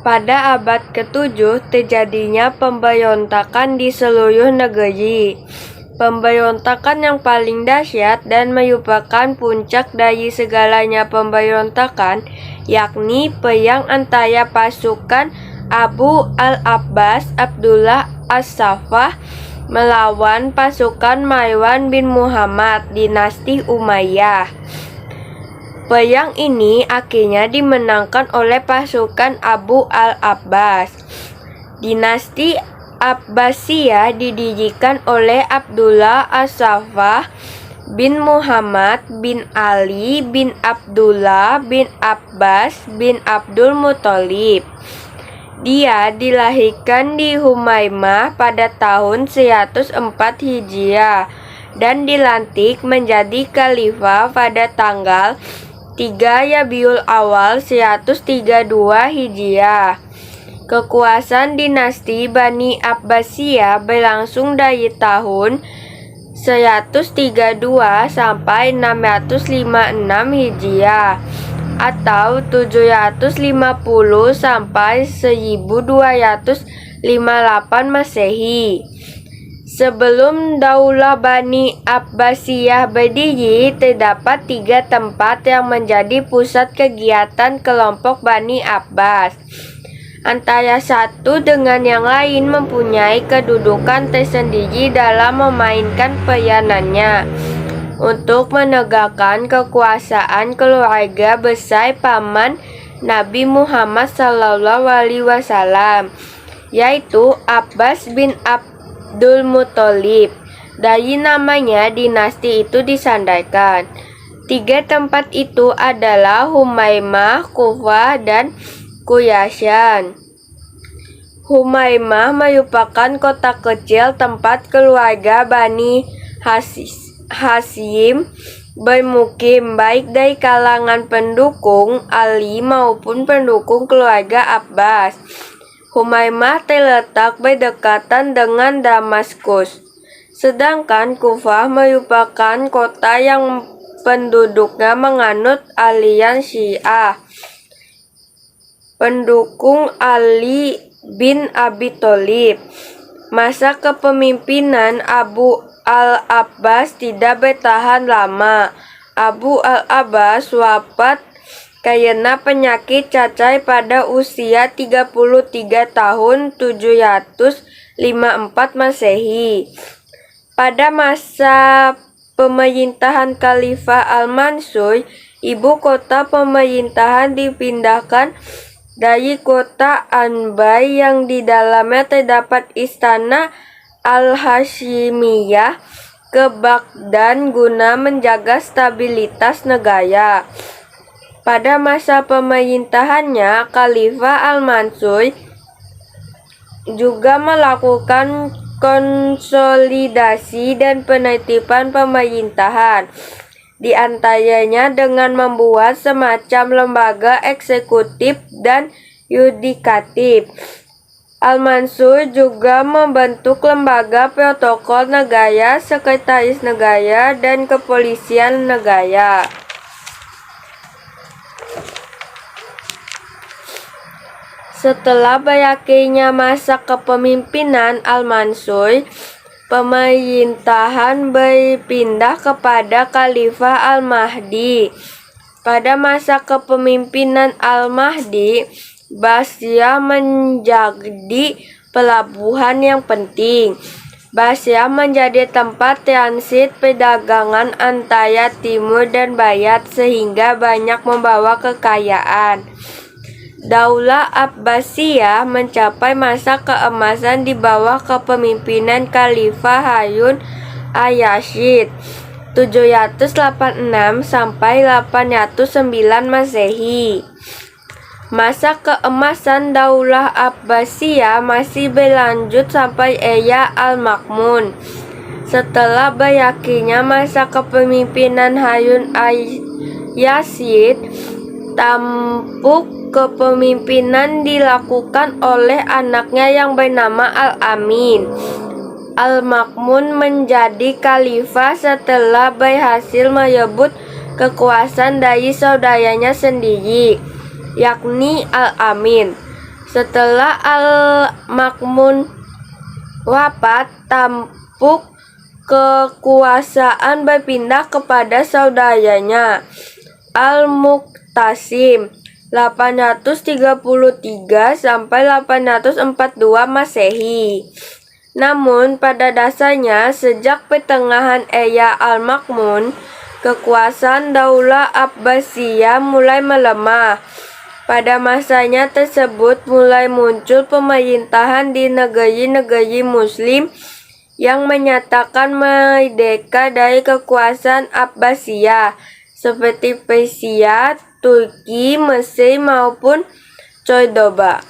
Pada abad ke-7 terjadinya pemberontakan di seluruh negeri. Pemberontakan yang paling dahsyat dan merupakan puncak dari segalanya pemberontakan, yakni perang antara pasukan Abu al-Abbas Abdullah as-Saffah melawan pasukan Marwan bin Muhammad dinasti Umayyah. Perang ini akhirnya dimenangkan oleh pasukan Abu al-Abbas. Dinasti Abbasiyah didirikan oleh Abdullah as-Saffah bin Muhammad bin Ali bin Abdullah bin Abbas bin Abdul Muthalib. Dia dilahirkan di Humaimah pada tahun 104 Hijriah dan dilantik menjadi khalifah pada tanggal 3 Rabiul Awal 132 Hijriah. Kekuasaan dinasti Bani Abbasiyah berlangsung dari tahun 132 sampai 656 Hijriah atau 750 sampai 1258 Masehi. Sebelum Daulah Bani Abbasiyah berdiri, terdapat 3 tempat yang menjadi pusat kegiatan kelompok Bani Abbas. Antara satu dengan yang lain mempunyai kedudukan tersendiri dalam memainkan peranannya untuk menegakkan kekuasaan keluarga besar paman Nabi Muhammad SAW, yaitu Abbas bin Abdul Muthalib. Dari namanya dinasti itu disandarkan. 3 tempat itu adalah Humaimah, Kufah, dan Quraisyan. Humaimah merupakan kota kecil tempat keluarga Bani Hashim bermukim, baik dari kalangan pendukung Ali maupun pendukung keluarga Abbas. Humaimah terletak berdekatan dengan Damaskus, sedangkan Kufah merupakan kota yang penduduknya menganut aliran Syiah, pendukung Ali bin Abi Thalib. Masa kepemimpinan Abu al-Abbas tidak bertahan lama. Abu al-Abbas wafat karena penyakit cacar pada usia 33 tahun 754 Masehi. Pada masa pemerintahan Khalifah Al-Mansur, ibu kota pemerintahan dipindahkan dari kota Anbar yang di dalamnya terdapat istana Al-Hashimiyah ke Baghdad guna menjaga stabilitas negara. Pada masa pemerintahannya, Khalifah Al-Mansur juga melakukan konsolidasi dan penertiban pemerintahan, di antaranya dengan membuat semacam lembaga eksekutif dan yudikatif. Al-Mansur juga membentuk lembaga protokol negara, sekretaris negara, dan kepolisian negara. Setelah berakhirnya masa kepemimpinan Al-Mansur, pemerintahan berpindah kepada Khalifah Al-Mahdi. Pada masa kepemimpinan Al-Mahdi, Basrah menjadi pelabuhan yang penting. Basrah menjadi tempat transit perdagangan antara timur dan barat sehingga banyak membawa kekayaan. Daulah Abbasiyah mencapai masa keemasan di bawah kepemimpinan Khalifah Harun al-Rashid 786 sampai 809 Masehi. Masa keemasan Daulah Abbasiyah masih berlanjut sampai era Al-Ma'mun. Setelah berakhirnya masa kepemimpinan Harun al-Rashid, tampuk kepemimpinan dilakukan oleh anaknya yang bernama Al-Amin. Al-Ma'mun menjadi khalifah setelah berhasil merebut kekuasaan dari saudaranya sendiri, yakni Al-Amin. Setelah Al-Ma'mun wafat, tampuk kekuasaan berpindah kepada saudaranya Al-Muqtasim 833 sampai 842 Masehi. Namun pada dasarnya sejak pertengahan era Al-Ma'mun, kekuasaan Daulah Abbasiyah mulai melemah. Pada masanya tersebut mulai muncul pemerintahan di negeri-negeri Muslim yang menyatakan merdeka dari kekuasaan Abbasiyah, seperti Persia, Turki, Mesir maupun Cordoba.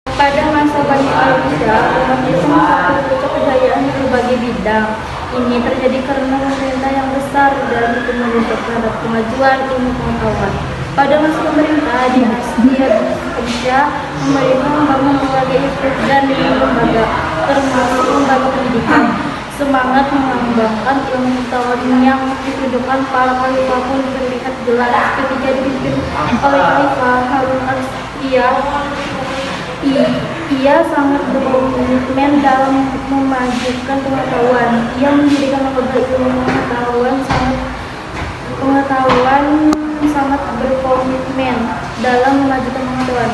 Pada masa Bani Al-Abbasiyah, umat Islam mencapai kejayaan di berbagai bidang. Ini terjadi karena pemerintah yang besar dan pemerintah terhadap kemajuan ilmu pengetahuan. Pada masa pemerintah di Abbasiyah, pemerintah membangun berbagai institusi dan lembaga, termasuk lembaga pendidikan. Semangat mengembangkan ilmu pengetahuan yang ditujukan para khalifah pun terlihat jelas ketika dipimpin oleh Khalifah Harun al-Rashid. Ia sangat berkomitmen dalam memajukan pengetahuan. Ia mendirikan lembaga ilmu pengetahuan sangat berkomitmen dalam memajukan pengetahuan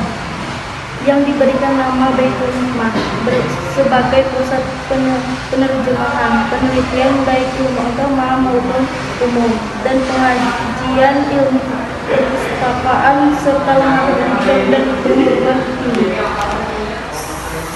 yang diberikan nama Baitul Hikmah sebagai pusat penerjemahan, penelitian baik ilmu agama maupun umum, dan pengajian ilmu perpustakaan serta lembaga pendidikan dan perguruan tinggi.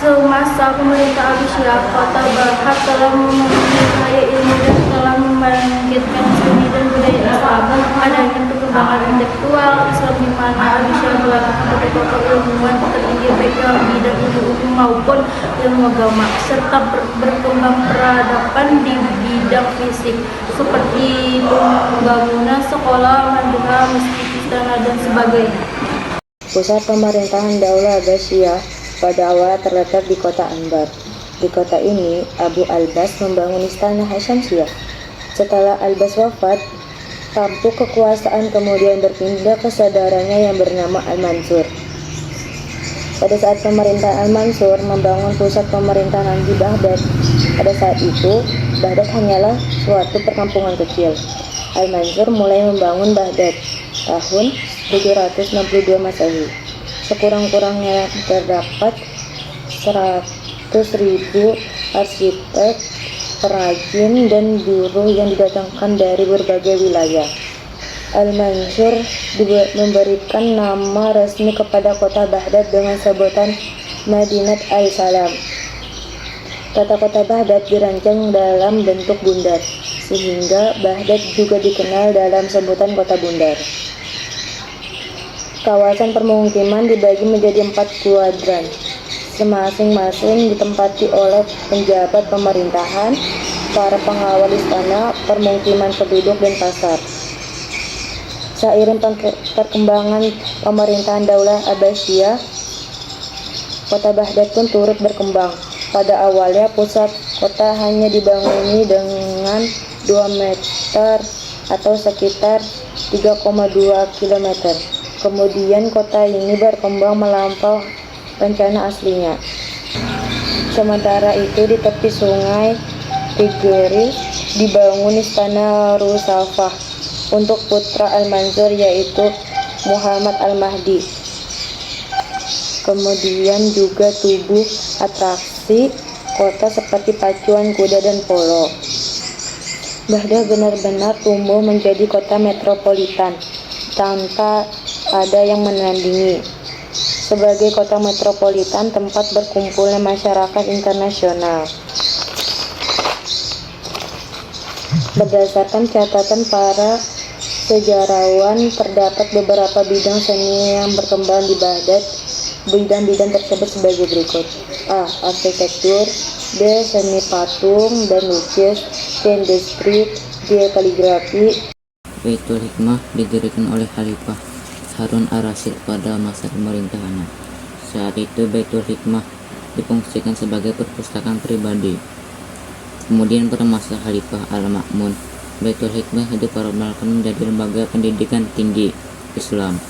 Semasa pemerintah Abbasiyah, kota Baghdad telah menguasai ilmu dan telah membangkitkan seni dan budaya Islam. Adanya perkembangan intelektual Islam di mana Abbasiyah melahirkan tokoh-tokoh ilmuwan tertinggi baik dalam bidang ilmu umum maupun ilmu agama, serta berkembang peradaban di bidang fisik seperti pembangunan sekolah, madrasah, masjid, istana dan sebagainya. Pusat pemerintahan Daulah Abbasiyah pada awalnya terletak di kota Anbar. Di kota ini, Abu Albas membangun istana Hasyamsiyah. Setelah Albas wafat, tampuk kekuasaan kemudian berpindah ke saudaranya yang bernama Al-Mansur. Pada saat pemerintahan Al-Mansur membangun pusat pemerintahan di Baghdad, pada saat itu, Baghdad hanyalah suatu perkampungan kecil. Al-Mansur mulai membangun Baghdad tahun 762 Masehi. Sekurang-kurangnya terdapat 100.000 arsitek, perajin, dan buruh yang didatangkan dari berbagai wilayah. Al-Mansur memberikan nama resmi kepada kota Baghdad dengan sebutan Madinat Al-Salam. Tata kota Baghdad dirancang dalam bentuk bundar, sehingga Baghdad juga dikenal dalam sebutan kota bundar. Kawasan permukiman dibagi menjadi 4 kuadran, masing-masing ditempati oleh penjabat pemerintahan, para pengawal istana, permukiman penduduk, dan pasar. Seiring perkembangan pemerintahan Daulah Abbasiyah, kota Baghdad pun turut berkembang. Pada awalnya pusat kota hanya dibanguni dengan 2 meter atau sekitar 3,2 km. Kemudian kota ini berkembang melampaui rencana aslinya. Sementara itu di tepi sungai Tigris dibangun istana Rusafah untuk putra Al-Mansur yaitu Muhammad Al-Mahdi. Kemudian juga tubuh atraksi kota seperti pacuan kuda dan polo. Baghdad benar-benar tumbuh menjadi kota metropolitan tanpa ada yang menandingi. Sebagai kota metropolitan, tempat berkumpulnya masyarakat internasional. Berdasarkan catatan para sejarawan, terdapat beberapa bidang seni yang berkembang di Baghdad. Bidang-bidang tersebut sebagai berikut: A. Arsitektur, B. Seni patung dan lukis, C. Industri, D. Kaligrafi. Baitul Hikmah didirikan oleh Khalifah Harun al-Rashid pada masa pemerintahannya. Saat itu Baitul Hikmah difungsikan sebagai perpustakaan pribadi. Kemudian pada masa Khalifah Al-Ma'mun, Baitul Hikmah diperkenalkan menjadi lembaga pendidikan tinggi Islam.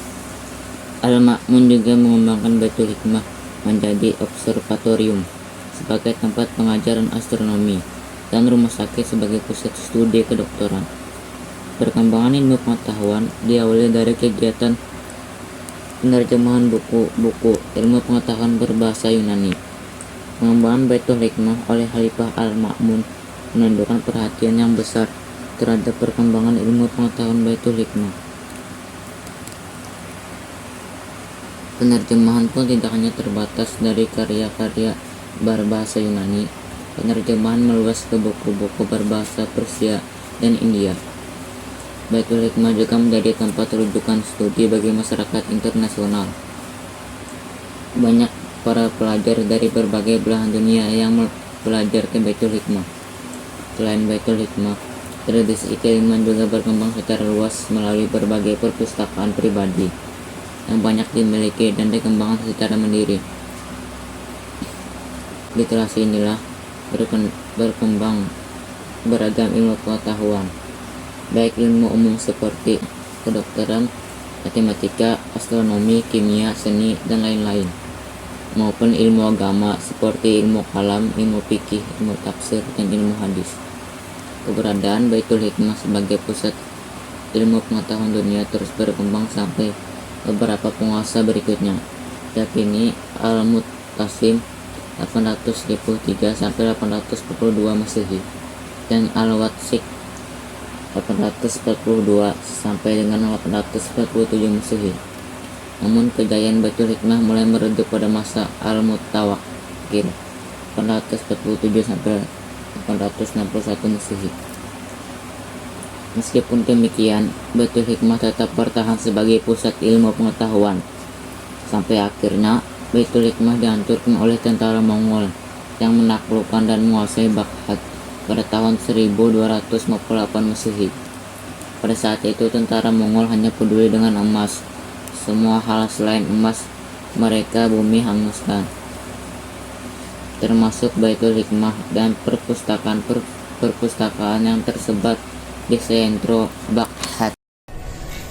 Al-Ma'mun juga mengembangkan Baitul Hikmah menjadi observatorium sebagai tempat pengajaran astronomi dan rumah sakit sebagai pusat studi kedokteran. Perkembangan ilmu pengetahuan diawali dari kegiatan penerjemahan buku-buku ilmu pengetahuan berbahasa Yunani. Pengembangan Baitul Hikmah oleh Khalifah Al-Ma'mun menunjukkan perhatian yang besar terhadap perkembangan ilmu pengetahuan Baitul Hikmah. Penerjemahan pun tidak hanya terbatas dari karya-karya berbahasa Yunani. Penerjemahan meluas ke buku-buku berbahasa Persia dan India. Baitul Hikmah juga menjadi tempat rujukan studi bagi masyarakat internasional. Banyak para pelajar dari berbagai belahan dunia yang belajar ke Baitul Hikmah. Selain Baitul Hikmah, tradisi keilmuan juga berkembang secara luas melalui berbagai perpustakaan pribadi yang banyak dimiliki dan dikembangkan secara mandiri. Literasi inilah berkembang beragam ilmu pengetahuan, baik ilmu umum seperti kedokteran, matematika, astronomi, kimia, seni, dan lain-lain, maupun ilmu agama seperti ilmu kalam, ilmu fikih, ilmu tafsir, dan ilmu hadis. Keberadaan Baitul Hikmah sebagai pusat ilmu pengetahuan dunia terus berkembang sampai beberapa penguasa berikutnya, yakni Al-Mu'tasim 853 sampai 842 Masehi dan Al-Watsik 842 sampai dengan 847 Masehi. Namun kejayaan Baitul Hikmah mulai meredup pada masa Al-Mutawakkil 847 sampai 861 Masehi. Meskipun demikian, Baitul Hikmah tetap bertahan sebagai pusat ilmu pengetahuan sampai akhirnya Baitul Hikmah dihancurkan oleh tentara Mongol yang menaklukkan dan menguasai Baghdad pada tahun 1258 Masehi. Pada saat itu tentara Mongol hanya peduli dengan emas. Semua hal selain emas mereka bumi hanguskan, termasuk Baitul Hikmah dan perpustakaan yang tersebar di sentro Baghdad.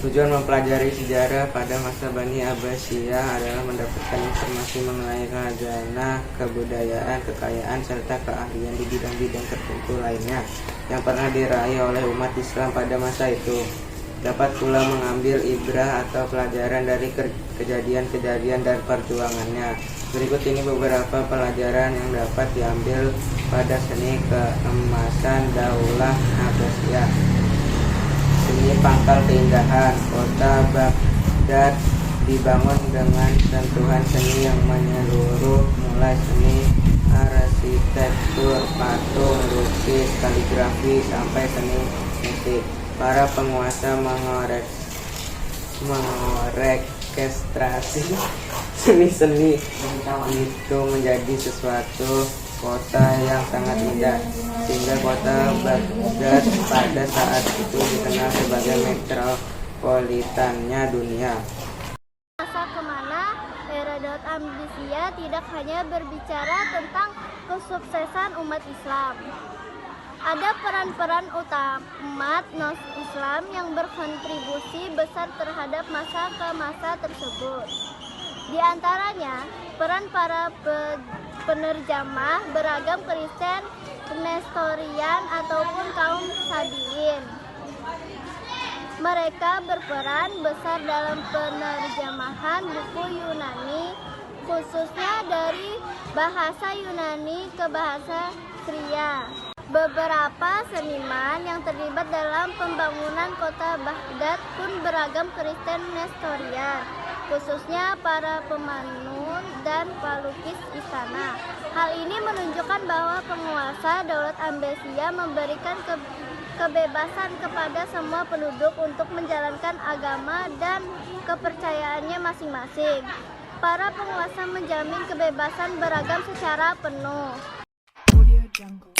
Tujuan mempelajari sejarah pada masa Bani Abbasiyah adalah mendapatkan informasi mengenai khazanah, kebudayaan, kekayaan, serta keahlian di bidang-bidang tertentu lainnya yang pernah diraih oleh umat Islam pada masa itu. Dapat pula mengambil ibrah atau pelajaran dari kejadian-kejadian dan perjuangannya. Berikut ini beberapa pelajaran yang dapat diambil pada seni keemasan Daulah Abbasiyah. Seni pangkal keindahan. Kota Baghdad dibangun dengan sentuhan seni yang menyeluruh, mulai seni arsitektur, patung, lukis, kaligrafi, sampai seni musik. Para penguasa mengorekestrasi seni-seni itu menjadi sesuatu kota yang sangat indah, sehingga kota Baghdad pada saat itu dikenal sebagai metropolitannya dunia. Masa kemana Herodot Ambisia tidak hanya berbicara tentang kesuksesan umat Islam. Ada peran-peran utama umat non-Islam yang berkontribusi besar terhadap masa ke masa tersebut. Di antaranya, peran para penerjemah beragam Kristen, Nestorian, ataupun kaum Sabiin. Mereka berperan besar dalam penerjemahan buku Yunani, khususnya dari bahasa Yunani ke bahasa Syria. Beberapa seniman yang terlibat dalam pembangunan kota Baghdad pun beragam Kristen Nestorian, khususnya para pemanun dan pelukis istana. Hal ini menunjukkan bahwa penguasa Daulat Abbasiyah memberikan kebebasan kepada semua penduduk untuk menjalankan agama dan kepercayaannya masing-masing. Para penguasa menjamin kebebasan beragam secara penuh. Audio Jungle.